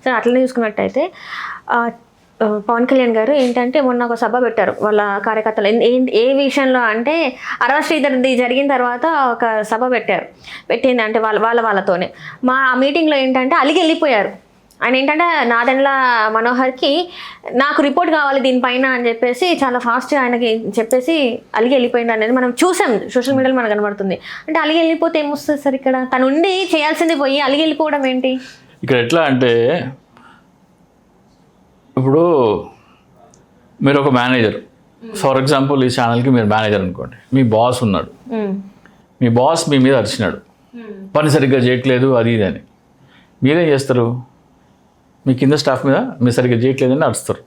So అట్లనే చూసుకున్నట్టయితే పవన్ కళ్యాణ్ గారు ఏంటంటే మొన్న ఒక సభ పెట్టారు వాళ్ళ కార్యకర్తలు. ఏ విషయంలో అంటే అరవ శ్రీధర్ది జరిగిన తర్వాత ఒక సభ పెట్టారు. పెట్టింది అంటే వాళ్ళతోనే ఆ మీటింగ్లో ఏంటంటే అలిగి వెళ్ళిపోయారు. ఆయన ఏంటంటే నాదెండ్ల మనోహర్కి నాకు రిపోర్ట్ కావాలి దీనిపైన అని చెప్పేసి చాలా ఫాస్ట్గా ఆయనకి చెప్పేసి అలిగి వెళ్ళిపోయింది అనేది మనం చూసాం, సోషల్ మీడియాలో మనకు కనబడుతుంది. అంటే అలిగి వెళ్ళిపోతే ఏమొస్తుంది సార్? ఇక్కడ తను ఉండి చేయాల్సింది పోయి అలిగి వెళ్ళిపోవడం ఏంటి? ఇక్కడ ఎట్లా అంటే ఇప్పుడు మీరు ఒక మేనేజర్, ఫర్ ఎగ్జాంపుల్ ఈ ఛానల్కి మీరు మేనేజర్ అనుకోండి. మీ బాస్ ఉన్నాడు, మీ బాస్ మీ మీద అరిచినాడు, పని సరిగ్గా చేయట్లేదు అది ఇది అని. మీరేం చేస్తారు? మీ కింద స్టాఫ్ మీద మీరు సరిగ్గా చేయట్లేదని అరుస్తారు.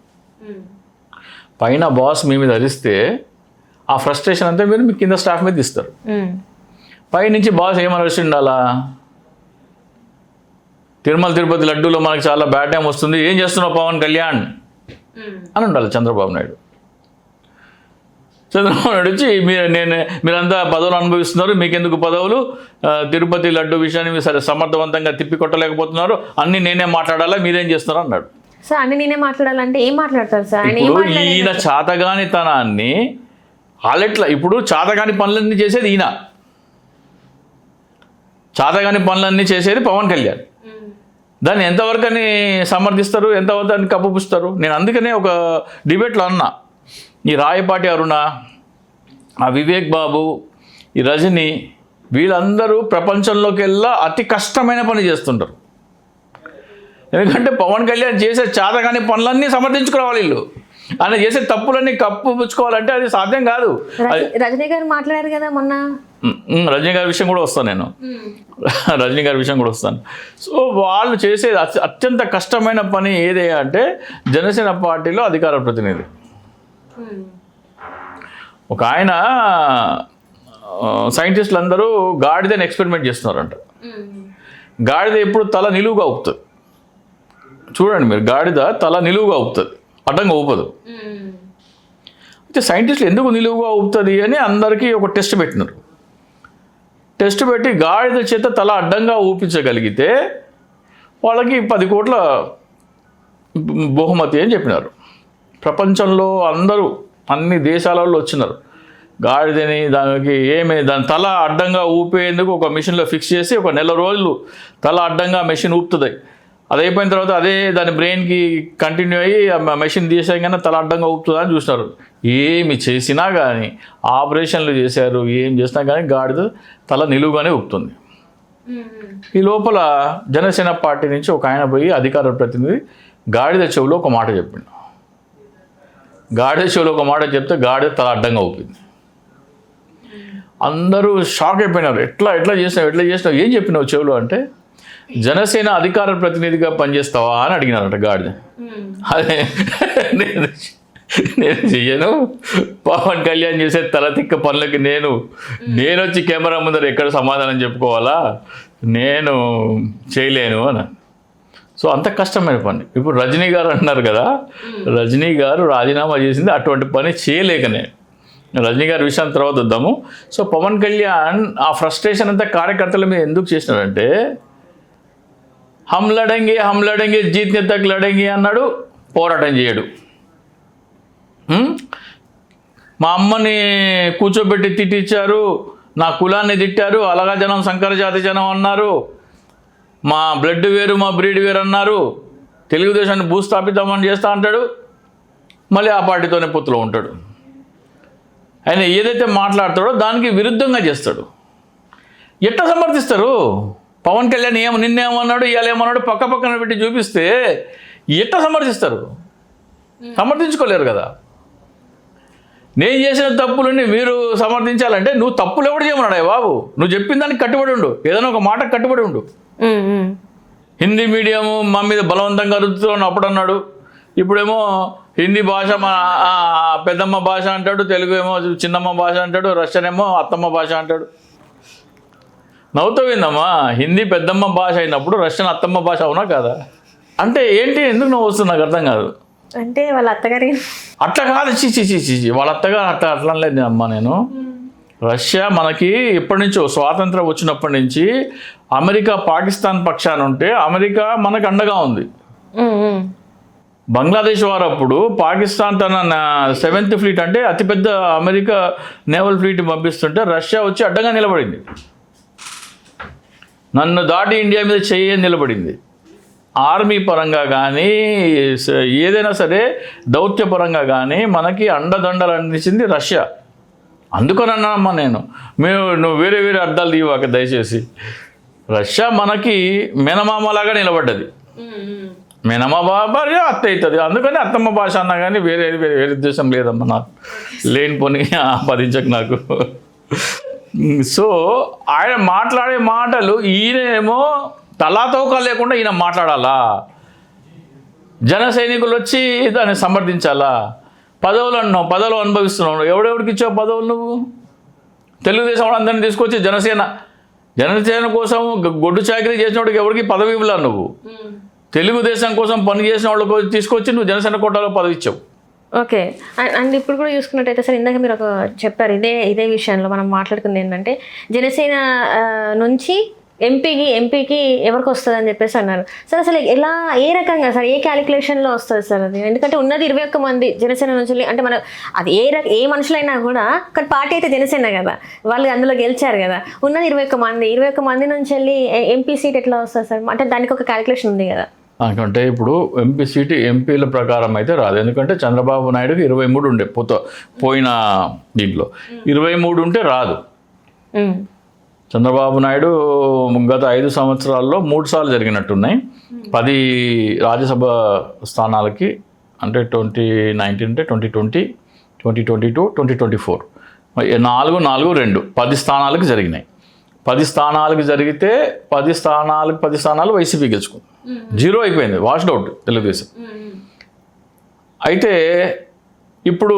పైన బాస్ మీ మీద అరిస్తే ఆ ఫ్రస్ట్రేషన్ అంతా మీరు మీ కింద స్టాఫ్ మీద ఇస్తారు. పైనుంచి బాస్ ఏమని అరిచి ఉండాలా? తిరుమల తిరుపతి లడ్డూలో మనకు చాలా బ్యాడ్ టైం వస్తుంది, ఏం చేస్తున్నావు పవన్ కళ్యాణ్ అని ఉండాలి చంద్రబాబు నాయుడు. చంద్రబాబు నాయుడు వచ్చి మీరంతా పదవులు అనుభవిస్తున్నారు, మీకెందుకు పదవులు, తిరుపతి లడ్డు విషయాన్ని మీరు సరే సమర్థవంతంగా తిప్పి కొట్టలేకపోతున్నారు, అన్నీ నేనే మాట్లాడాలా, మీరేం చేస్తున్నారు అన్నాడు. సార్ అన్ని నేనే మాట్లాడాలంటే ఏం మాట్లాడతారు సార్? ఈయన చాతగానితనాన్ని వాళ్ళెట్లా ఇప్పుడు చాతగాని పనులన్నీ చేసేది ఈయన, చాతగాని పనులన్నీ చేసేది పవన్ కళ్యాణ్. దాన్ని ఎంతవరకు అని సమర్థిస్తారు, ఎంతవరకు అని కప్పుపుస్తారు? నేను అందుకనే ఒక డిబేట్లో అన్నా, ఈ రాయపాటి అరుణ, ఆ వివేక్ బాబు, ఈ రజని, వీళ్ళందరూ ప్రపంచంలోకి వెళ్ళా అతి కష్టమైన పని చేస్తుంటారు. ఎందుకంటే పవన్ కళ్యాణ్ చేసే చాతగాని పనులన్నీ సమర్థించుకోవాలి వీళ్ళు. ఆయన చేసే తప్పులన్నీ కప్పుపుచ్చుకోవాలంటే అది సాధ్యం కాదు. రజనీ గారు మాట్లాడారు కదా మొన్న, రజనీ గారి విషయం కూడా వస్తాను నేను, రజనీ గారి విషయం కూడా వస్తాను. సో వాళ్ళు చేసే అత్యంత కష్టమైన పని ఏదే అంటే జనసేన పార్టీలో అధికార ప్రతినిధి. ఒక ఆయన సైంటిస్టులు అందరూ గాడిదని ఎక్స్పెరిమెంట్ చేస్తున్నారంట. గాడిద ఎప్పుడు తల నిలువుగా ఊపుతుంది, చూడండి మీరు, గాడిద తల నిలువుగా ఊపుతుంది, అడ్డంగా ఊపదు. అయితే సైంటిస్టులు ఎందుకు నిలువుగా ఊపుతుంది అని అందరికీ ఒక టెస్ట్ పెట్టినారు. టెస్ట్ పెట్టి గాడిద చేత తల అడ్డంగా ఊపించగలిగితే వాళ్ళకి 10 కోట్ల బహుమతి అని చెప్పినారు. ప్రపంచంలో అందరూ అన్ని దేశాలలో వచ్చినారు. గాడిదని దాని తల అడ్డంగా ఊపేందుకు ఒక మిషన్లో ఫిక్స్ చేసి ఒక నెల రోజులు తల అడ్డంగా మెషిన్ ఊపుతుంది. అది అయిపోయిన తర్వాత అదే దాని బ్రెయిన్కి కంటిన్యూ అయ్యి ఆ మెషిన్ తీసేయగానే తల అడ్డంగా ఊపుతుందా అని చూసినారు. ఏమి చేసినా కానీ, ఆపరేషన్లు చేశారు, ఏం చేసినా కానీ గాడిద తల నిలువుగానే ఊపుతుంది. ఈ లోపల జనసేన పార్టీ నుంచి ఒక ఆయన పోయి అధికార ప్రతినిధి గాడిద చెవులో ఒక మాట చెప్పిండు. గాడిద చెవులో ఒక మాట చెప్తే గాడిద తల అడ్డంగా ఊపింది. అందరూ షాక్ అయిపోయినారు. ఎట్లా చేసినావు, ఏం చెప్పినావు చెవులో అంటే, జనసేన అధికార ప్రతినిధిగా పనిచేస్తావా అని అడిగినారట గాడిద. అదే నేను చెయ్యను, పవన్ కళ్యాణ్ చేసే తలతిక్క పనులకి నేను వచ్చి కెమెరా ముందర ఎక్కడ సమాధానం చెప్పుకోవాలా, నేను చేయలేను అని. సో అంత కష్టమైన పని. ఇప్పుడు రజనీ గారు అంటున్నారు కదా, రజనీ గారు రాజీనామా చేసింది అటువంటి పని చేయలేకనే. రజనీ గారి విషయం తర్వాత వద్దాము. సో పవన్ కళ్యాణ్ ఆ ఫ్రస్ట్రేషన్ అంతా కార్యకర్తల మీద ఎందుకు చేసినాడంటే, హమ్ లడెంగే జీత్నే తక్ లడెంగే అన్నాడు, పోరాటం చేయడు. మా అమ్మని కూర్చోబెట్టి తిట్టించారు, నా కులాన్ని తిట్టారు, అలగా జనం సంకర జాతి జనం అన్నారు, మా బ్లడ్ వేరు మా బ్రీడ్ వేరు అన్నారు, తెలుగుదేశాన్ని భూస్థాపితమని చేస్తా అంటాడు, మళ్ళీ ఆ పార్టీతోనే పొత్తులో ఉంటాడు. ఆయన ఏదైతే మాట్లాడతాడో దానికి విరుద్ధంగా చేస్తాడు. ఎట్లా సమర్థిస్తారు? పవన్ కళ్యాణ్ నిన్నేమన్నాడు, ఇవాళ ఏమన్నాడు పక్కన పెట్టి చూపిస్తే ఎట్లా సమర్థిస్తారు? సమర్థించుకోలేరు కదా. నేను చేసిన తప్పులని మీరు సమర్థించాలంటే నువ్వు తప్పులు ఎవడు చేయమన్నాడు బాబు, నువ్వు చెప్పిన దానికి కట్టుబడి ఉండు, ఏదైనా ఒక మాటకు కట్టుబడి ఉండు. హిందీ మీడియం మా మీద బలవంతంగా రుద్దుతున్నాను అప్పుడు అన్నాడు, ఇప్పుడేమో హిందీ భాష మా పెద్దమ్మ భాష అంటాడు, తెలుగు ఏమో చిన్నమ్మ భాష అంటాడు, రష్యన్ ఏమో అత్తమ్మ భాష అంటాడు. నవ్వుతావిందమ్మా, హిందీ పెద్దమ్మ భాష అయినప్పుడు రష్యన్ అత్తమ్మ భాష అవునా కాదా? అంటే ఏంటి, ఎందుకు నువ్వు వస్తుంది నాకు అర్థం కాదు. అంటే వాళ్ళ అత్తగారి అట్లా కాదు, చీ వాళ్ళ అత్తగారు అట్లా లేదు అమ్మా. నేను రష్యా మనకి ఎప్పటి నుంచో స్వాతంత్రం వచ్చినప్పటి నుంచి అమెరికా పాకిస్తాన్ పక్షాన ఉంటే అమెరికా మనకు అండగా ఉంది. బంగ్లాదేశ్ వారు అప్పుడు పాకిస్తాన్ తన 7th ఫ్లీట్ అంటే అతిపెద్ద అమెరికా నేవల్ ఫ్లీట్ పంపిస్తుంటే రష్యా వచ్చి అడ్డంగా నిలబడింది. నన్ను దాటి ఇండియా మీద చెయ్యి నిలబడింది. ఆర్మీ పరంగా కానీ ఏదైనా సరే దౌత్యపరంగా కానీ మనకి అండదండలు అందించింది రష్యా. అందుకని అన్నానమ్మా నేను, నువ్వు వేరే వేరే అర్థాలు తీవాక దయచేసి. రష్యా మనకి మేనమామలాగా నిలబడ్డది. మేనమామ భార్య అత్త అవుతుంది, అందుకని అత్తమ్మ భాష అన్నా కానీ వేరే వేరే వేరే ఉద్దేశం లేదమ్మా నాకు. లేనిపోని ఆపాదించకు నాకు. సో ఆయన మాట్లాడే మాటలు ఈయనేమో తలాతోక లేకుండా ఈయన మాట్లాడాలా, జన సైనికులు వచ్చి దాన్ని సమర్థించాలా. పదవులు అన్నావు, పదవులు అనుభవిస్తున్నావు. ఎవడెవడికి ఇచ్చావు పదవులు నువ్వు? తెలుగుదేశం వాళ్ళందరినీ తీసుకొచ్చి జనసేన కోసం గొడ్డు చాకరీ చేసిన వాడికి ఎవరికి పదవి ఇవ్వలా నువ్వు. తెలుగుదేశం కోసం పని చేసిన వాళ్ళకు తీసుకొచ్చి నువ్వు జనసేన కోటాలో పదవి ఇచ్చావు. ఓకే. అండ్ ఇప్పుడు కూడా చూసుకున్నట్టయితే సార్, ఇందాక మీరు ఒక చెప్పారు ఇదే విషయంలో మనం మాట్లాడుకుంది ఏంటంటే జనసేన నుంచి ఎంపీకి ఎవరికి వస్తుంది అని చెప్పేసి అన్నారు సార్. అసలు ఎలా, ఏ రకంగా సార్, ఏ క్యాలిక్యులేషన్లో వస్తుంది సార్ అది? ఎందుకంటే ఉన్నది 21 మంది జనసేన నుంచి. అంటే మనం అది ఏ మనుషులైనా కూడా, కానీ పార్టీ అయితే జనసేన కదా, వాళ్ళు అందులో గెలిచారు కదా. ఉన్నది 21 మంది నుంచి వెళ్ళి ఎంపీ సీట్ ఎట్లా వస్తుంది సార్? అంటే దానికి ఒక క్యాలిక్యులేషన్ ఉంది కదా. అంటే ఇప్పుడు ఎంపీ సీటు ఎంపీల ప్రకారం అయితే రాదు. ఎందుకంటే చంద్రబాబు నాయుడుకి 23 ఉండే పోయిన దీంట్లో 23 ఉంటే రాదు. చంద్రబాబు నాయుడు గత 5 సంవత్సరాల్లో 3 సార్లు జరిగినట్టున్నాయి 10 రాజ్యసభ స్థానాలకి. అంటే 2019 అంటే 2020, 2022, 2024 4, 10 స్థానాలకు జరిగినాయి. 10 స్థానాలకు జరిగితే 10 స్థానాలు వైసీపీ గెలుచుకుంది. 0 అయిపోయింది, వాష్డ్ అవుట్ తెలుగుదేశం. అయితే ఇప్పుడు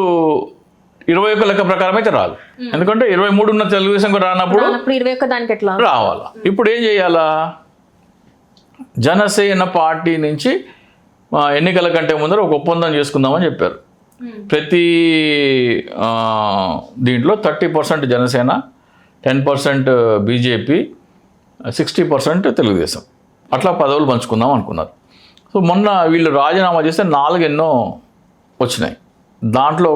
21 లెక్క ప్రకారం అయితే రాదు. ఎందుకంటే 23 ఉన్న తెలుగుదేశం కూడా రానప్పుడు 21 దానికి ఎట్లా రావాలా? ఇప్పుడు ఏం చేయాలా? జనసేన పార్టీ నుంచి ఎన్నికల కంటే ముందర ఒక ఒప్పందం చేసుకుందామని చెప్పారు. ప్రతి దీంట్లో 30% జనసేన, 10% బీజేపీ, 60% తెలుగుదేశం, అట్లా పదవులు పంచుకుందాం అనుకున్నారు. సో మొన్న వీళ్ళు రాజీనామా చేస్తే 4 ఎన్నో వచ్చినాయి. దాంట్లో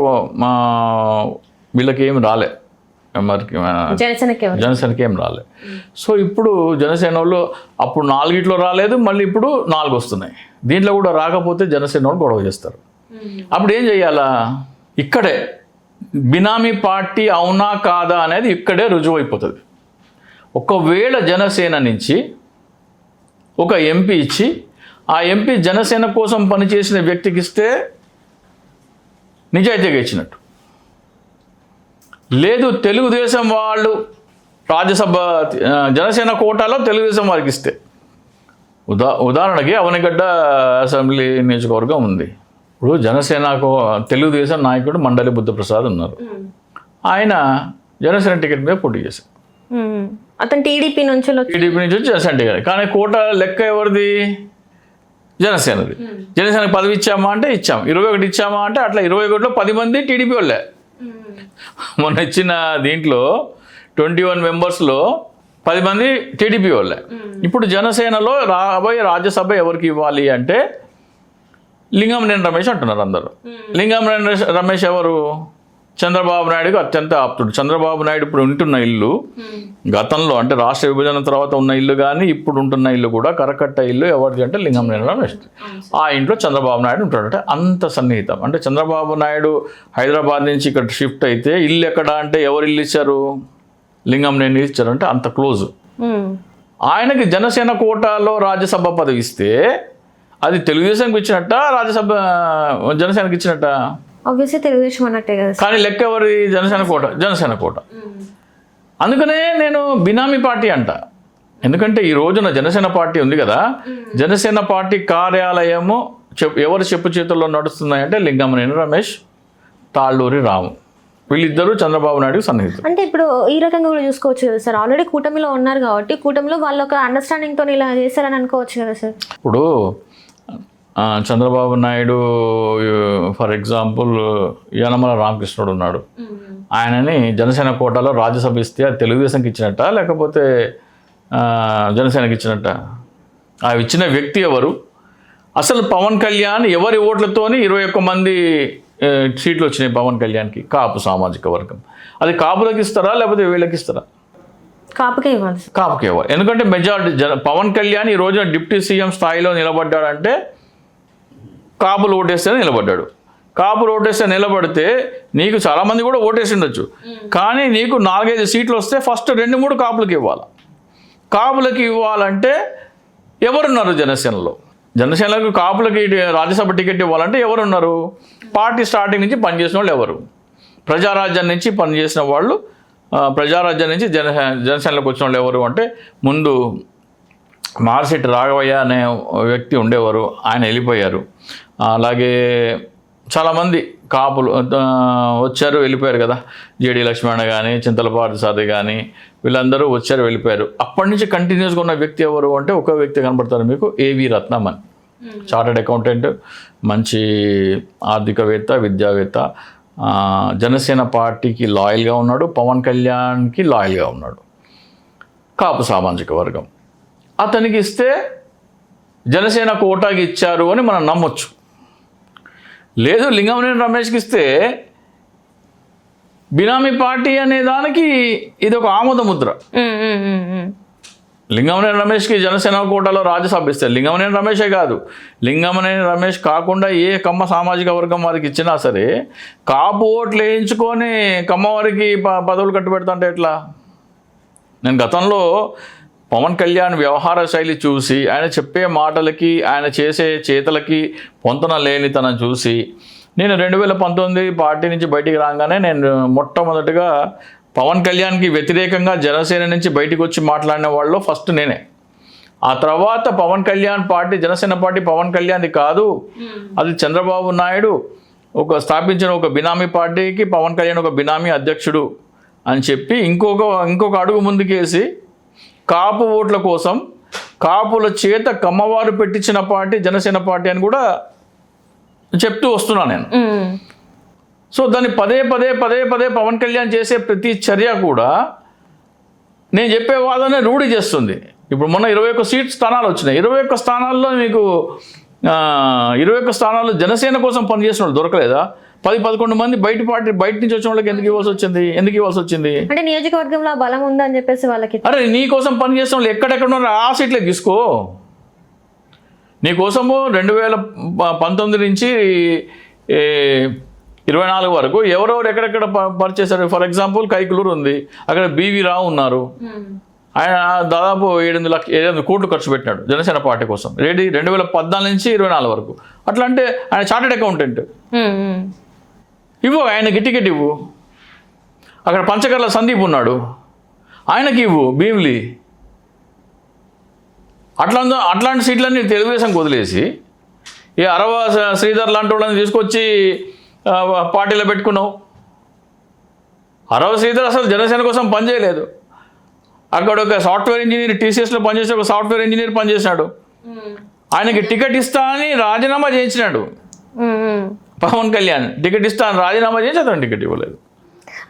వీళ్ళకి ఏమి రాలే, మరికి జనసేనకి ఏం రాలే. సో ఇప్పుడు జనసేన వాళ్ళు అప్పుడు 4 రాలేదు, మళ్ళీ ఇప్పుడు 4 వస్తున్నాయి. దీంట్లో కూడా రాకపోతే జనసేన వాళ్ళు గొడవ చేస్తారు. అప్పుడు ఏం చేయాలా? ఇక్కడే బినామీ పార్టీ అవునా కాదా అనేది ఇక్కడే రుజువు అయిపోతుంది. ఒకవేళ జనసేన నుంచి ఒక ఎంపీ ఇచ్చి ఆ ఎంపీ జనసేన కోసం పనిచేసిన వ్యక్తికి ఇస్తే నిజాయితీగా ఇచ్చినట్టు. లేదు తెలుగుదేశం వాళ్ళు రాజ్యసభ జనసేన కోటాలో తెలుగుదేశం వారికి ఇస్తే, ఉదాహరణకి అవనిగడ్డ అసెంబ్లీ నియోజకవర్గం ఉంది. ఇప్పుడు జనసేనకు తెలుగుదేశం నాయకుడు మండలి బుద్ధప్రసాద్ ఉన్నారు. ఆయన జనసేన టికెట్ మీద పోటీ చేశారు. అతను టీడీపీ నుంచి వచ్చి జనసేన టికెట్. కానీ కోట లెక్క ఎవరిది? జనసేనది. జనసేనకి 10 ఇచ్చామా అంటే ఇచ్చాం, 21 ఇచ్చామా అంటే అట్లా 21లో 10 మంది టీడీపీ వాళ్ళే. మొన్న ఇచ్చిన దీంట్లో 21 మెంబర్స్లో 10 మంది టీడీపీ వాళ్ళే. ఇప్పుడు జనసేనలో రాబోయే రాజ్యసభ ఎవరికి ఇవ్వాలి అంటే లింగంనేని రమేష్ అంటున్నారు అందరూ. లింగంనేని రమేష్ ఎవరు? చంద్రబాబు నాయుడుకి అత్యంత ఆప్తుడు. చంద్రబాబు నాయుడు ఇప్పుడు ఉంటున్న ఇల్లు గతంలో అంటే రాష్ట్ర విభజన తర్వాత ఉన్న ఇల్లు కానీ ఇప్పుడు ఉంటున్న ఇల్లు కూడా కరకట్ట ఇల్లు ఎవరిది అంటే లింగంనేని రమేష్. ఆ ఇంట్లో చంద్రబాబు నాయుడు ఉంటాడంటే అంత సన్నిహితం. అంటే చంద్రబాబు నాయుడు హైదరాబాద్ నుంచి ఇక్కడ షిఫ్ట్ అయితే ఇల్లు ఎక్కడ అంటే ఎవరు ఇల్లు ఇచ్చారు? లింగంనేని ఇచ్చారు. అంటే అంత క్లోజ్. ఆయనకి జనసేన కోటాలో రాజ్యసభ పదవి ఇస్తే అది తెలుగుదేశంకి ఇచ్చినట్ట, రాజ్యసభ జనసేనకి ఇచ్చినట్ట? ఆబ్వియస్లీ తెలుగుదేశం అన్నట్టే కదా. కానీ లెక్క ఎవరి? జనసేన కోట. అందుకనే నేను బినామీ పార్టీ అంట. ఎందుకంటే ఈ రోజున జనసేన పార్టీ ఉంది కదా, జనసేన పార్టీ కార్యాలయము ఎవరు చెప్పు చేతుల్లో నడుస్తున్నాయంటే లింగంనేని రమేష్, తాళ్ళూరి రాము, వీళ్ళిద్దరూ చంద్రబాబు నాయుడుకి సన్నిహితులు. అంటే ఇప్పుడు ఈ రకంగా కూడా చూసుకోవచ్చు కదా సార్, ఆల్రెడీ కూటమిలో ఉన్నారు కాబట్టి కూటమిలో వాళ్ళు ఒక అండర్స్టాండింగ్తో ఇలా చేస్తారని అనుకోవచ్చు కదా సార్. ఇప్పుడు చంద్రబాబు నాయుడు ఫర్ ఎగ్జాంపుల్ యనమల రామకృష్ణుడు ఉన్నాడు. ఆయనని జనసేన కోటాలో రాజ్యసభ ఇస్తే అది తెలుగుదేశంకి ఇచ్చినట్ట లేకపోతే జనసేనకి ఇచ్చినట్ట? ఆ ఇచ్చిన వ్యక్తి ఎవరు? అసలు పవన్ కళ్యాణ్ ఎవరి ఓట్లతోని 21 మంది సీట్లు వచ్చినాయి పవన్ కళ్యాణ్కి, కాపు సామాజిక వర్గం. అది కాపులకు ఇస్తారా లేకపోతే వీళ్ళకి ఇస్తారా? కాపుకే ఇవ్వాలి. కాపుకే ఇవ్వాలి. ఎందుకంటే మెజారిటీ పవన్ కళ్యాణ్ ఈ రోజున డిప్యూటీ సీఎం స్థాయిలో నిలబడ్డాడంటే కాపులు ఓటేస్తే నిలబడ్డాడు. కాపులు ఓటేస్తే నిలబడితే నీకు చాలామంది కూడా ఓటేసి ఉండొచ్చు, కానీ నీకు 4-5 సీట్లు వస్తే ఫస్ట్ 2-3 కాపులకి ఇవ్వాలి. కాపులకి ఇవ్వాలంటే ఎవరున్నారు జనసేనలో? జనసేనలకు కాపులకి రాజ్యసభ టికెట్ ఇవ్వాలంటే ఎవరున్నారు? పార్టీ స్టార్టింగ్ నుంచి పనిచేసిన వాళ్ళు ఎవరు? ప్రజారాజ్యం నుంచి పనిచేసిన వాళ్ళు, ప్రజారాజ్యం నుంచి జనసేనలోకి వచ్చిన వాళ్ళు ఎవరు అంటే ముందు మార్సిటి రాఘవయ్య అనే వ్యక్తి ఉండేవారు, ఆయన వెళ్ళిపోయారు. అలాగే చాలామంది కాపులు వచ్చారు వెళ్ళిపోయారు కదా, జేడి లక్ష్మణ కానీ చింతలపాటి సాది కానీ వీళ్ళందరూ వచ్చారు వెళ్ళిపోయారు. అప్పటి నుంచి కంటిన్యూస్గా ఉన్న వ్యక్తి ఎవరు అంటే ఒక వ్యక్తి కనబడతారు మీకు, ఏవి రత్నమన్. చార్టెడ్ అకౌంటెంట్, మంచి ఆర్థికవేత్త, విద్యావేత్త, జనసేన పార్టీకి లాయల్గా ఉన్నాడు, పవన్ కళ్యాణ్కి లాయల్గా ఉన్నాడు. కాపు సామాజిక వర్గం అతనికి ఇస్తే జనసేన కోటాకి ఇచ్చారు అని మనం నమ్మొచ్చు. లేదు లింగమనేని రమేష్కి ఇస్తే బినామీ పార్టీ అనే దానికి ఇది ఒక ఆమోద ముద్ర. లింగమనేని రమేష్కి జనసేన కోటాలో రాజ్యసభ ఇస్తే, లింగమనేని రమేషే కాదు, లింగమనేని రమేష్ కాకుండా ఏ కమ్మ సామాజిక వర్గం వారికి ఇచ్చినా సరే కాపు ఓట్లు వేయించుకొని కమ్మవారికి పదవులు కట్టుబెడతాంటే ఎట్లా? నేను గతంలో పవన్ కళ్యాణ్ వ్యవహార శైలి చూసి, ఆయన చెప్పే మాటలకి ఆయన చేసే చేతలకి పొంతన లేనితనం చూసి నేను 2019 పార్టీ నుంచి బయటికి రాగానే నేను మొట్టమొదటిగా పవన్ కళ్యాణ్కి వ్యతిరేకంగా జనసేన నుంచి బయటికి వచ్చి మాట్లాడిన వాళ్ళు ఫస్ట్ నేనే. ఆ తర్వాత పవన్ కళ్యాణ్ పార్టీ, జనసేన పార్టీ పవన్ కళ్యాణ్ది కాదు, అది చంద్రబాబు నాయుడు స్థాపించిన ఒక బినామీ పార్టీకి పవన్ కళ్యాణ్ ఒక బినామీ అధ్యక్షుడు అని చెప్పి ఇంకొక అడుగు ముందుకేసి కాపు ఓట్ల కోసం కాపుల చేత కమ్మవారు పెట్టించిన పార్టీ జనసేన పార్టీ అని కూడా చెప్తూ వస్తున్నా నేను. సో దాన్ని పదే పవన్ కళ్యాణ్ చేసే ప్రతి చర్య కూడా నేను చెప్పే వాదనే రూఢి చేస్తుంది. ఇప్పుడు మొన్న 21 స్థానాలు వచ్చినాయి. 21 స్థానాల్లో మీకు 21 స్థానాల్లో జనసేన కోసం పనిచేసిన వాళ్ళు దొరకలేదా? 10-11 మంది బయట నుంచి వచ్చిన వాళ్ళకి ఎందుకు ఇవ్వాల్సి వచ్చింది? అంటే నియోజకవర్గంలో బలం ఉందని చెప్పేసి వాళ్ళకి. అరే నీ కోసం పనిచేసిన వాళ్ళు ఎక్కడెక్కడ ఉన్నారో ఆ సీట్లే తీసుకో. నీ కోసము 2019 నుంచి 24 వరకు ఎవరెవరు ఎక్కడెక్కడ పనిచేశారు. ఫర్ ఎగ్జాంపుల్ కైకులూరు ఉంది, అక్కడ బివి రావు ఉన్నారు. ఆయన దాదాపు 700 కోట్లు ఖర్చు పెట్టినాడు జనసేన పార్టీ కోసం 2014 నుంచి 24 వరకు. అట్లా అంటే ఆయన చార్టెడ్ అకౌంటెంట్. ఇవ్వు, ఆయనకి టికెట్ ఇవ్వు. అక్కడ పంచకర్ల సందీప్ ఉన్నాడు, ఆయనకి ఇవ్వు భీమిలి. అట్లాంటి సీట్లన్నీ తెలుగుదేశంకి వదిలేసి ఈ అరవ శ్రీధర్ లాంటి వాళ్ళని తీసుకొచ్చి పార్టీలో పెట్టుకున్నావు. అరవ శ్రీధర్ అసలు జనసేన కోసం పనిచేయలేదు. అక్కడ ఒక సాఫ్ట్వేర్ ఇంజనీర్, టీసీఎస్లో పనిచేసే ఒక సాఫ్ట్వేర్ ఇంజనీర్ పనిచేసినాడు. ఆయనకి టికెట్ ఇస్తా అని రాజీనామా చేయించినాడు పవన్ కళ్యాణ్. టికెట్ ఇస్తా అని రాజీనామా చేసి అతను టికెట్ ఇవ్వలేదు.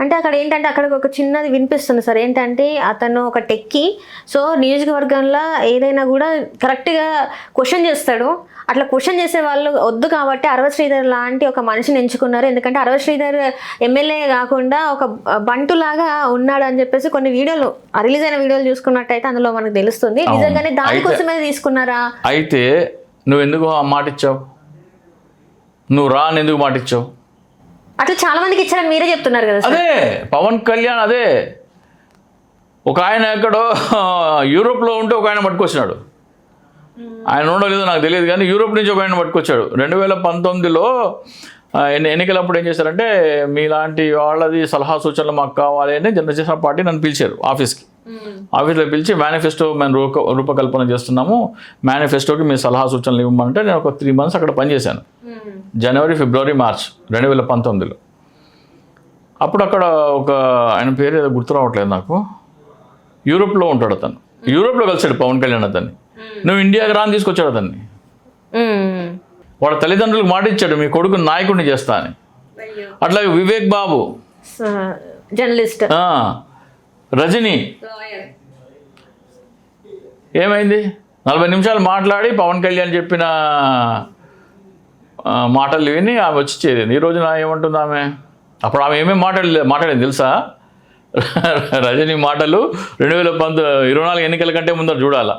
అంటే అక్కడ ఏంటంటే అక్కడ ఒక చిన్నది వినిపిస్తుంది సార్, ఏంటంటే అతను ఒక టెక్కి, సో నియోజకవర్గంలో ఏదైనా కూడా కరెక్ట్గా క్వశ్చన్ చేస్తాడు. అట్లా క్వశ్చన్ చేసే వాళ్ళు వద్దు కాబట్టి అరవ శ్రీధర్ లాంటి ఒక మనిషిని ఎంచుకున్నారు. ఎందుకంటే అరవ శ్రీధర్ ఎమ్మెల్యే కాకుండా ఒక బంటులాగా ఉన్నాడు అని చెప్పేసి కొన్ని వీడియోలు, రిలీజ్ అయిన వీడియోలు చూసుకున్నట్టయితే అందులో మనకు తెలుస్తుంది. నిజంగానే దానికోసమే తీసుకున్నారా? అయితే నువ్వు ఎందుకు ఆ మాట ఇచ్చావు? నువ్వు రా అని ఎందుకు మాట ఇచ్చావు? అట్లా చాలా మందికి ఇచ్చారని మీరే చెప్తున్నారు కదా. అదే పవన్ కళ్యాణ్, అదే ఒక ఆయన ఎక్కడో యూరోప్లో ఉంటే ఒక ఆయన పట్టుకొచ్చినాడు. ఆయన ఉండలేదో నాకు తెలియదు, కానీ యూరోప్ నుంచి ఒక ఆయన పట్టుకొచ్చాడు. 2019లో ఎన్నికలప్పుడు ఏం చేశారంటే, మీలాంటి వాళ్ళది సలహా సూచనలు మాకు కావాలి అని జనసేన పార్టీ నన్ను పిలిచారు ఆఫీస్లో పిలిచి, మేనిఫెస్టో మేము రూపకల్పన చేస్తున్నాము, మేనిఫెస్టోకి మీ సలహా సూచనలు ఇవ్వమంటే నేను ఒక 3 months అక్కడ పనిచేశాను. జనవరి, ఫిబ్రవరి, మార్చ్ 2019లో. అప్పుడు అక్కడ ఒక ఆయన పేరు ఏదో గుర్తు రావట్లేదు నాకు, యూరోప్లో ఉంటాడు అతను. యూరోప్లో కలిసాడు పవన్ కళ్యాణ్ అతన్ని. నువ్వు ఇండియాకి రాని తీసుకొచ్చాడు అతన్ని. వాళ్ళ తల్లిదండ్రులకు మాట ఇచ్చాడు, మీ కొడుకు నాయకుడిని చేస్తా అని. అట్లాగే వివేక్ బాబు జర్నలిస్ట్, రజనీ ఏమైంది? 40 నిమిషాలు మాట్లాడి పవన్ కళ్యాణ్ చెప్పిన మాటలు విని ఆమె వచ్చి చేరింది. ఈ రోజున ఏమంటుంది ఆమె? అప్పుడు ఆమె ఏమేమి మాట్లాడింది తెలుసా? రజనీ మాటలు 2024 ఎన్నికల కంటే ముందర చూడాలా.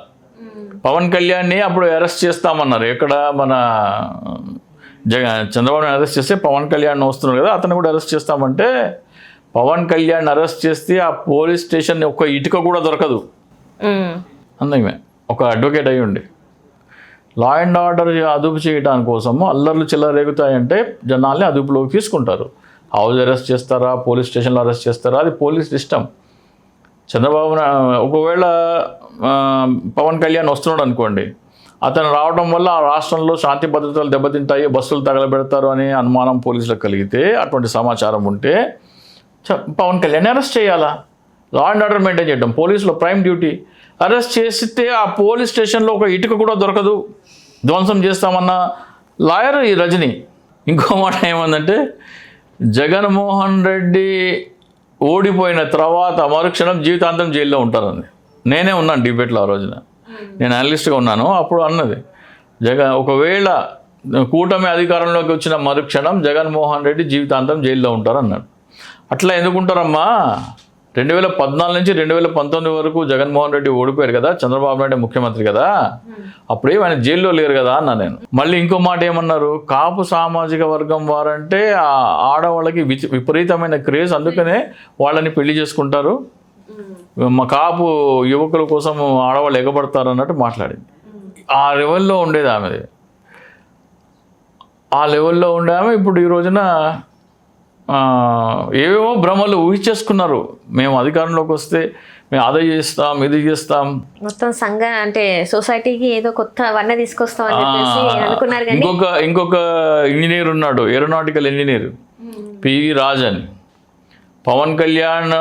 పవన్ కళ్యాణ్ని అప్పుడు అరెస్ట్ చేస్తామన్నారు. ఎక్కడ మన చంద్రబాబుని అరెస్ట్ చేస్తే పవన్ కళ్యాణ్ వస్తున్నాడు కదా, అతను కూడా అరెస్ట్ చేస్తామంటే పవన్ కళ్యాణ్ అరెస్ట్ చేస్తే ఆ పోలీస్ స్టేషన్ ఒక్క ఇటుక కూడా దొరకదు. అందుకే ఒక అడ్వకేట్ అయ్యి ఉండి లా అండ్ ఆర్డర్ అదుపు చేయడానికి కోసము అల్లర్లు చెల్లరేగుతాయంటే జనాల్ని అదుపులోకి తీసుకుంటారు. హౌస్ అరెస్ట్ చేస్తారా, పోలీస్ స్టేషన్లో అరెస్ట్ చేస్తారా, అది పోలీస్ సిస్టమ్. చంద్రబాబు ఒకవేళ పవన్ కళ్యాణ్ వస్తున్నాడు అనుకోండి, అతను రావడం వల్ల ఆ రాష్ట్రంలో శాంతి భద్రతలు దెబ్బతింటాయి, బస్సులు తగలబెడతారు అని అనుమానం పోలీసులకు కలిగితే, అటువంటి సమాచారం ఉంటే పవన్ కళ్యాణ్ అరెస్ట్ చేయాలా? లా అండ్ ఆర్డర్ మెయింటైన్ చేయడం పోలీసులో ప్రైమ్ డ్యూటీ. అరెస్ట్ చేస్తే ఆ పోలీస్ స్టేషన్లో ఒక ఇటుక కూడా దొరకదు, ధ్వంసం చేస్తామన్న లాయర్ ఈ రజనీ. ఇంకో మాట ఏమందంటే, జగన్మోహన్ రెడ్డి ఓడిపోయిన తర్వాత మరుక్షణం జీవితాంతం జైల్లో ఉంటారని. నేనే ఉన్నాను డిబేట్లో ఆ రోజున, నేను అనలిస్ట్గా ఉన్నాను. అప్పుడు అన్నది ఒకవేళ కూటమి అధికారంలోకి వచ్చిన మరుక్షణం జగన్మోహన్ రెడ్డి జీవితాంతం జైల్లో ఉంటారు అన్నాడు. అట్లా ఎందుకుంటారమ్మా? 2014 నుంచి 2019 వరకు జగన్మోహన్ రెడ్డి ఓడిపోయారు కదా, చంద్రబాబు నాయుడు ముఖ్యమంత్రి కదా, అప్పుడే ఆయన జైల్లో లేరు కదా అన్నా నేను. మళ్ళీ ఇంకో మాట ఏమన్నారు? కాపు సామాజిక వర్గం వారంటే ఆ ఆడవాళ్ళకి విపరీతమైన క్రేజ్, అందుకనే వాళ్ళని పెళ్లి చేసుకుంటారు, మా కాపు యువకుల కోసం ఆడవాళ్ళు ఎగబడతారు అన్నట్టు మాట్లాడింది. ఆ లెవెల్లో ఉండేది ఆమెది. ఆ లెవెల్లో ఉండే ఆమె ఇప్పుడు ఈ రోజున ఏవేవో భ్రమలు ఊహించేసుకున్నారు. మేము అధికారంలోకి వస్తే మేము అదే చేస్తాం, ఇది చేస్తాం, మొత్తం సంఘ అంటే సొసైటీకి ఏదో కొత్త వన్న తీసుకొస్తాం అని చెప్పేసి అనుకున్నారు. కానీ ఇంకొక ఇంజనీర్ ఉన్నాడు, aeronautical engineer PV Rajan. Pawan Kalyan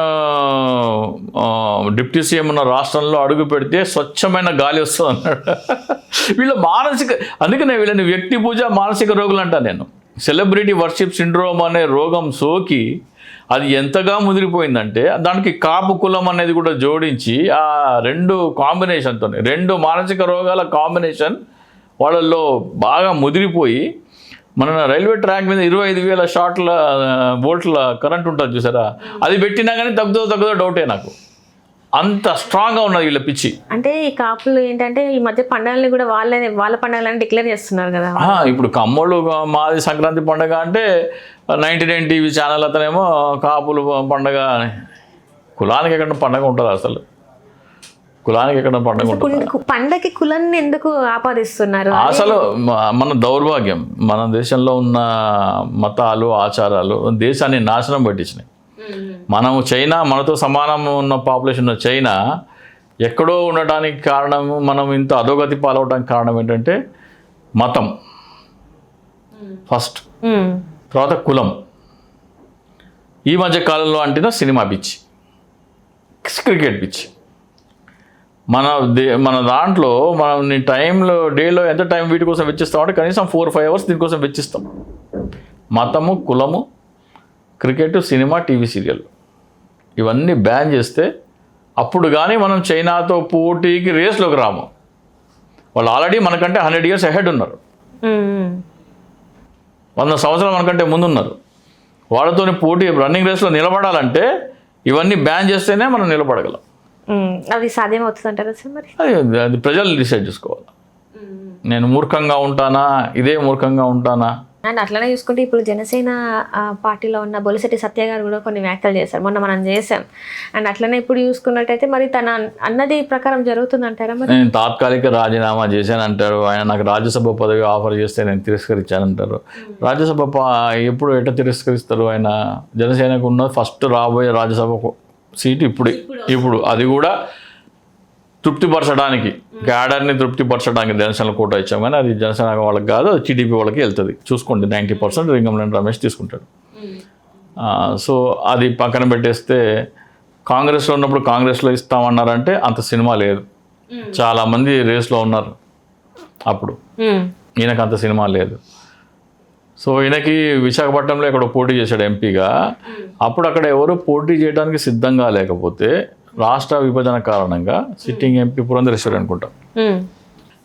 deputy CM ఉన్న రాష్ట్రంలో అడుగు పెడితే స్వచ్ఛమైన గాలి వస్తుంది అన్నాడు. వీళ్ళ మానసిక, అందుకనే వీళ్ళని వ్యక్తి పూజ మానసిక రోగులు అంటా నేను. సెలబ్రిటీ వర్షిప్ సిండ్రోమ్ అనే రోగం సోకి అది ఎంతగా ముదిరిపోయిందంటే దానికి కాపు కులం అనేది కూడా జోడించి ఆ రెండు కాంబినేషన్తో, రెండు మానసిక రోగాల కాంబినేషన్ వాళ్ళల్లో బాగా ముదిరిపోయి, మన రైల్వే ట్రాక్ మీద 25,000 వోల్ట్ల కరెంట్ ఉంటుంది చూసారా, అది పెట్టినా కానీ తగ్గుదో డౌటే నాకు. అంత స్ట్రాంగ్గా ఉన్నది వీళ్ళ పిచ్చి. అంటే ఈ కాపులు ఏంటంటే ఈ మధ్య పండుగల్ని కూడా వాళ్ళ పండుగలని డిక్లేర్ చేస్తున్నారు కదా. ఇప్పుడు కమ్మోళ్ళు మాది సంక్రాంతి పండుగ అంటే 99 టీవీ ఛానల్ అతనేమో కాపులు పండుగ. కులానికి ఎక్కడ పండుగ ఉంటుంది అసలు? కులానికి ఎక్కడ పండుగ ఉంటుంది? పండగకి కులాన్ని ఎందుకు ఆపాదిస్తున్నారు? అసలు మన దౌర్భాగ్యం, మన దేశంలో ఉన్న మతాలు ఆచారాలు దేశాన్ని నాశనం పట్టించినాయి. మనము చైనా, మనతో సమానం ఉన్న పాపులేషన్ ఉన్న చైనా ఎక్కడో ఉండటానికి కారణం, మనం ఇంత అధోగతి పాలవడానికి కారణం ఏంటంటే మతం ఫస్ట్, తర్వాత కులం, ఈ మధ్య కాలంలో అంటిన సినిమా పిచ్చి, క్రికెట్ పిచ్చి. మన దాంట్లో మనం టైంలో డేలో ఎంత టైం వీటి కోసం వెచ్చిస్తామంటే కనీసం 4-5 అవర్స్ దీనికోసం వెచ్చిస్తాం. మతము, కులము, క్రికెట్, సినిమా, టీవీ సీరియల్ ఇవన్నీ బ్యాన్ చేస్తే అప్పుడు కానీ మనం చైనాతో పోటీకి రేస్లోకి రాము. వాళ్ళు ఆల్రెడీ మనకంటే 100 years అహెడ్ ఉన్నారు, 100 సంవత్సరాలు మనకంటే ముందున్నారు. వాళ్ళతో పోటీ రన్నింగ్ రేస్లో నిలబడాలంటే ఇవన్నీ బ్యాన్ చేస్తేనే మనం నిలబడగలం. అది సాధ్యమవుతుంది అంటారా సార్? మరి అది ప్రజలు డిసైడ్ చేసుకోవాలి. నేను మూర్ఖంగా ఉంటానా, ఇదే మూర్ఖంగా ఉంటానా? అండ్ అట్లనే చూసుకుంటే ఇప్పుడు జనసేన పార్టీలో ఉన్న బొలిశెట్టి సత్య గారు కూడా కొన్ని వ్యాఖ్యలు చేశారు, మొన్న మనం చేసాం. అండ్ అట్లనే ఇప్పుడు చూసుకున్నట్టయితే మరి తన అన్నది ప్రకారం జరుగుతుందంటారా? మరి నేను తాత్కాలిక రాజీనామా చేశానంటారు ఆయన. నాకు రాజ్యసభ పదవి ఆఫర్ చేస్తే నేను తిరస్కరించానంటారు. రాజ్యసభ ఎప్పుడు ఎట్లా తిరస్కరిస్తారు? ఆయన జనసేనకు ఉన్న ఫస్ట్ రాబోయే రాజ్యసభ సీటు ఇప్పుడు అది కూడా తృప్తిపరచడానికి, క్యాడర్ని తృప్తిపరచడానికి జనసేన కోటా ఇచ్చాం, కానీ అది జనసేన వాళ్ళకి కాదు, అది టీడీపీ వాళ్ళకి వెళ్తుంది. చూసుకోండి, 90% రింగంనేని రమేష్ తీసుకుంటాడు. సో అది పక్కన పెట్టేస్తే కాంగ్రెస్లో ఉన్నప్పుడు కాంగ్రెస్లో ఇస్తామన్నారంటే అంత సినిమా లేదు. చాలామంది రేస్లో ఉన్నారు అప్పుడు, ఈయనకు అంత సినిమా లేదు. సో ఈయనకి విశాఖపట్నంలో ఇక్కడ పోటీ చేశాడు ఎంపీగా. అప్పుడు అక్కడ ఎవరు పోటీ చేయడానికి సిద్ధంగా లేకపోతే రాష్ట్ర విభజన కారణంగా సిట్టింగ్ ఎంపీ పురంధరేశ్వరి అనుకుంటా,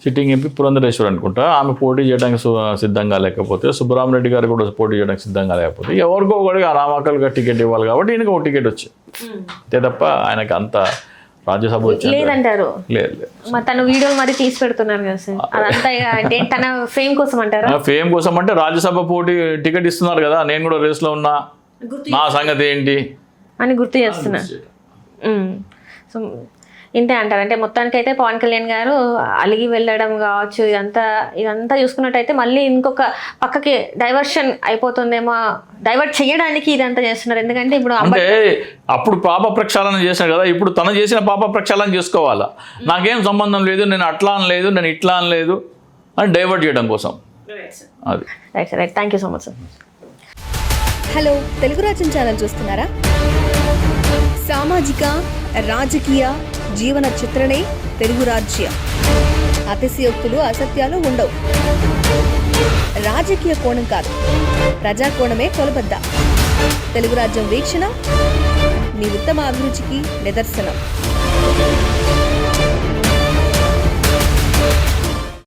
సిట్టింగ్ ఎంపీ పురంధరేశ్వర్ అనుకుంటా, ఆమె పోటీ చేయడానికి సిద్ధంగా లేకపోతే, సుబ్బరామరెడ్డి గారు కూడా పోటీ చేయడానికి సిద్ధంగా లేకపోతే ఎవరికో ఒకటికి ఆ నామకల్గా టికెట్ ఇవ్వాలి కాబట్టి ఈయనకు ఒక టికెట్ వచ్చింది అంతే తప్ప ఆయనకి అంత రాజ్యసభ వచ్చింది లేదంటారు. లేదు. మరి తను వీడియోలు మరి తీసి పెడుతున్నారు కదా సార్, అదంతా ఇక అంటే తన ఫేమ్ కోసం అంటారా? ఫేమ్ కోసం అంటే రాజ్యసభ పోటీ టికెట్ ఇస్తున్నారు కదా, నేను కూడా రేస్లో ఉన్నా, నా సంగతి ఏంటి అని గుర్తు చేస్తున్నా. సో ఇంతే అంటారు. అంటే మొత్తానికైతే పవన్ కళ్యాణ్ గారు అలిగి వెళ్ళడం కావచ్చు, ఇదంతా చూసుకున్నట్టయితే మళ్ళీ ఇంకొక పక్కకి డైవర్షన్ అయిపోతుందేమో, డైవర్ట్ చేయడానికి ఇదంతా చేస్తున్నారు. ఎందుకంటే ఇప్పుడు అంటే అప్పుడు పాప ప్రక్షాళన చేశాడు కదా, ఇప్పుడు తను చేసిన పాప ప్రక్షాళన చేసుకోవాలా, నాకేం సంబంధం లేదు, నేను అట్లా అనలేదు, నేను ఇట్లా అనలేదు అని డైవర్ట్ చేయడం కోసం అది. Right sir, right, thank you so much sir. Hello, Telugu రాజ్యం ఛానల్ చూస్తున్నారా? సామాజిక, రాజకీయ, జీవన చిత్రణే తెలుగు రాజ్యం. అతిశయోక్తులు, అసత్యాలు ఉండవు. రాజకీయ కోణం కాదు, ప్రజా కోణమే కొలబద్ద. తెలుగు రాజ్యం వీక్షణ మీ ఉత్తమ అభిరుచికి నిదర్శనం.